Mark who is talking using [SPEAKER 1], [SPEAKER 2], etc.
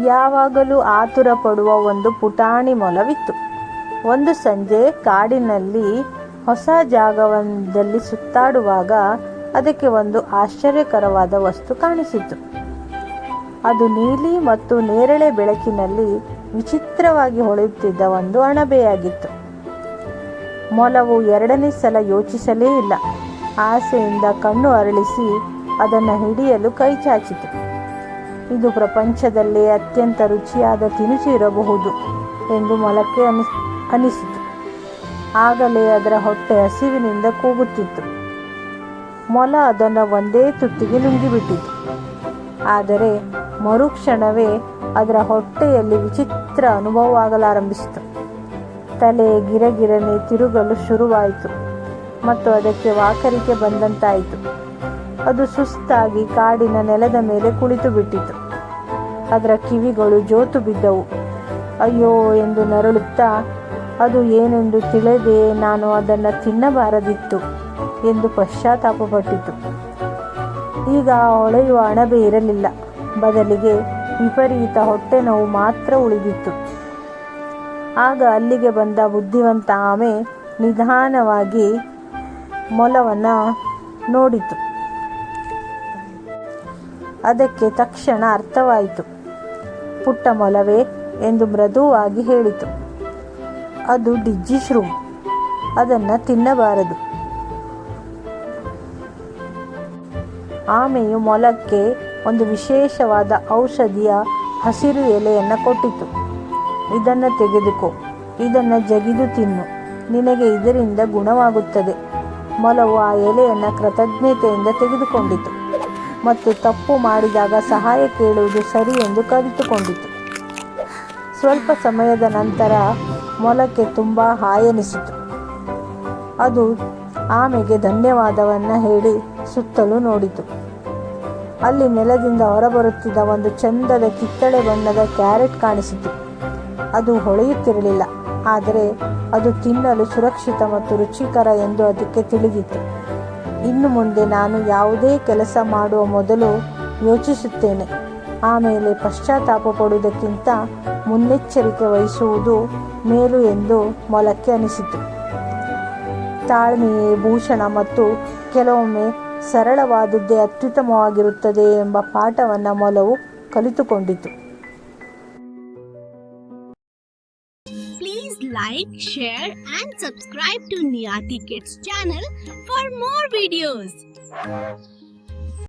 [SPEAKER 1] ಯಾವಾಗಲೂ ಆತುರ ಪಡುವ ಒಂದು ಪುಟಾಣಿ ಮೊಲವಿತ್ತು. ಒಂದು ಸಂಜೆ ಕಾಡಿನಲ್ಲಿ ಹೊಸ ಜಾಗವೊಂದರಲ್ಲಿ ಸುತ್ತಾಡುವಾಗ ಅದಕ್ಕೆ ಒಂದು ಆಶ್ಚರ್ಯಕರವಾದ ವಸ್ತು ಕಾಣಿಸಿತು. ಅದು ನೀಲಿ ಮತ್ತು ನೇರಳೆ ಬೆಳಕಿನಲ್ಲಿ ವಿಚಿತ್ರವಾಗಿ ಹೊಳೆಯುತ್ತಿದ್ದ ಒಂದು ಅಣಬೆಯಾಗಿತ್ತು. ಮೊಲವು ಎರಡನೇ ಸಲ ಯೋಚಿಸಲೇ ಇಲ್ಲ. ಆಸೆಯಿಂದ ಕಣ್ಣು ಅರಳಿಸಿ ಅದನ್ನು ಹಿಡಿಯಲು ಕೈ ಚಾಚಿತು. ಇದು ಪ್ರಪಂಚದಲ್ಲೇ ಅತ್ಯಂತ ರುಚಿಯಾದ ತಿನಿಸು ಇರಬಹುದು ಎಂದು ಮೊಲಕ್ಕೆ ಅನಿಸಿತು. ಆಗಲೇ ಅದರ ಹೊಟ್ಟೆ ಹಸಿವಿನಿಂದ ಕೂಗುತ್ತಿತ್ತು. ಮೊಲ ಅದನ್ನು ಒಂದೇ ತುತ್ತಿಗೆ ನುಂಗಿಬಿಟ್ಟಿತು. ಆದರೆ ಮರುಕ್ಷಣವೇ ಅದರ ಹೊಟ್ಟೆಯಲ್ಲಿ ವಿಚಿತ್ರ ಅನುಭವವಾಗಲಾರಂಭಿಸಿತು. ತಲೆ ಗಿರಗಿರನೆ ತಿರುಗಲು ಶುರುವಾಯಿತು ಮತ್ತು ಅದಕ್ಕೆ ವಾಕರಿಕೆ ಬಂದಂತಾಯಿತು. ಅದು ಸುಸ್ತಾಗಿ ಕಾಡಿನ ನೆಲದ ಮೇಲೆ ಕುಳಿತು ಬಿಟ್ಟಿತು. ಅದರ ಕಿವಿಗಳು ಜೋತು ಬಿದ್ದವು. ಅಯ್ಯೋ ಎಂದು ನರಳುತ್ತಾ, ಅದು ಏನೆಂದು ತಿಳಿದೇ ನಾನು ಅದನ್ನು ತಿನ್ನಬಾರದಿತ್ತು ಎಂದು ಪಶ್ಚಾತ್ತಾಪಪಟ್ಟಿತು. ಈಗ ಹೊಳೆಯುವ ಅಣಬೆ ಇರಲಿಲ್ಲ. ಬದಲಿಗೆ ವಿಪರೀತ ಹೊಟ್ಟೆ ನೋವು ಮಾತ್ರ ಉಳಿದಿತ್ತು. ಆಗ ಅಲ್ಲಿಗೆ ಬಂದ ಬುದ್ಧಿವಂತ ಆಮೆ ನಿಧಾನವಾಗಿ ಮೊಲವನ್ನು ನೋಡಿತು. ಅದಕ್ಕೆ ತಕ್ಷಣ ಅರ್ಥವಾಯಿತು. ಪುಟ್ಟ ಮೊಲವೇ ಎಂದು ಮೃದುವಾಗಿ ಹೇಳಿತು, ಅದು ಡಿಜ್ಜಿಶ್ರೂಮ್, ಅದನ್ನು ತಿನ್ನಬಾರದು. ಆಮೆಯು ಮೊಲಕ್ಕೆ ಒಂದು ವಿಶೇಷವಾದ ಔಷಧಿಯ ಹಸಿರು ಎಲೆಯನ್ನು ಕೊಟ್ಟಿತು. ಇದನ್ನು ತೆಗೆದುಕೋ, ಇದನ್ನು ಜಗಿದು ತಿನ್ನು, ನಿನಗೆ ಇದರಿಂದ ಗುಣವಾಗುತ್ತದೆ. ಮೊಲವು ಆ ಎಲೆಯನ್ನು ಕೃತಜ್ಞತೆಯಿಂದ ತೆಗೆದುಕೊಂಡಿತು ಮತ್ತು ತಪ್ಪು ಮಾಡಿದಾಗ ಸಹಾಯ ಕೇಳುವುದು ಸರಿ ಎಂದು ಕಲಿತುಕೊಂಡಿತು. ಸ್ವಲ್ಪ ಸಮಯದ ನಂತರ ಮೊಲಕ್ಕೆ ತುಂಬ ಹಾಯೆನಿಸಿತು. ಅದು ಆಮೆಗೆ ಧನ್ಯವಾದವನ್ನು ಹೇಳಿ ಸುತ್ತಲೂ ನೋಡಿತು. ಅಲ್ಲಿ ನೆಲದಿಂದ ಹೊರಬರುತ್ತಿದ್ದ ಒಂದು ಚಂದದ ಕಿತ್ತಳೆ ಬಣ್ಣದ ಕ್ಯಾರೆಟ್ ಕಾಣಿಸಿತು. ಅದು ಹೊಳೆಯುತ್ತಿರಲಿಲ್ಲ, ಆದರೆ ಅದು ತಿನ್ನಲು ಸುರಕ್ಷಿತ ಮತ್ತು ರುಚಿಕರ ಎಂದು ಅದಕ್ಕೆ ತಿಳಿದಿತ್ತು. ಇನ್ನು ಮುಂದೆ ನಾನು ಯಾವುದೇ ಕೆಲಸ ಮಾಡುವ ಮೊದಲು ಯೋಚಿಸುತ್ತೇನೆ. ಆಮೇಲೆ ಪಶ್ಚಾತ್ತಾಪ ಪಡುವುದಕ್ಕಿಂತ ಮುನ್ನೆಚ್ಚರಿಕೆ ವಹಿಸುವುದು ಮೇಲು ಎಂದು ಮೊಲಕ್ಕೆ ಅನಿಸಿತು. ತಾಳ್ಮೆಯೇ ಭೂಷಣ ಮತ್ತು ಕೆಲವೊಮ್ಮೆ ಸರಳವಾದದ್ದೇ ಅತ್ಯುತ್ತಮವಾಗಿರುತ್ತದೆ ಎಂಬ ಪಾಠವನ್ನು ಮೊಲವು ಕಲಿತುಕೊಂಡಿತು.
[SPEAKER 2] Please like, share and subscribe to Niyati Kids channel for more videos.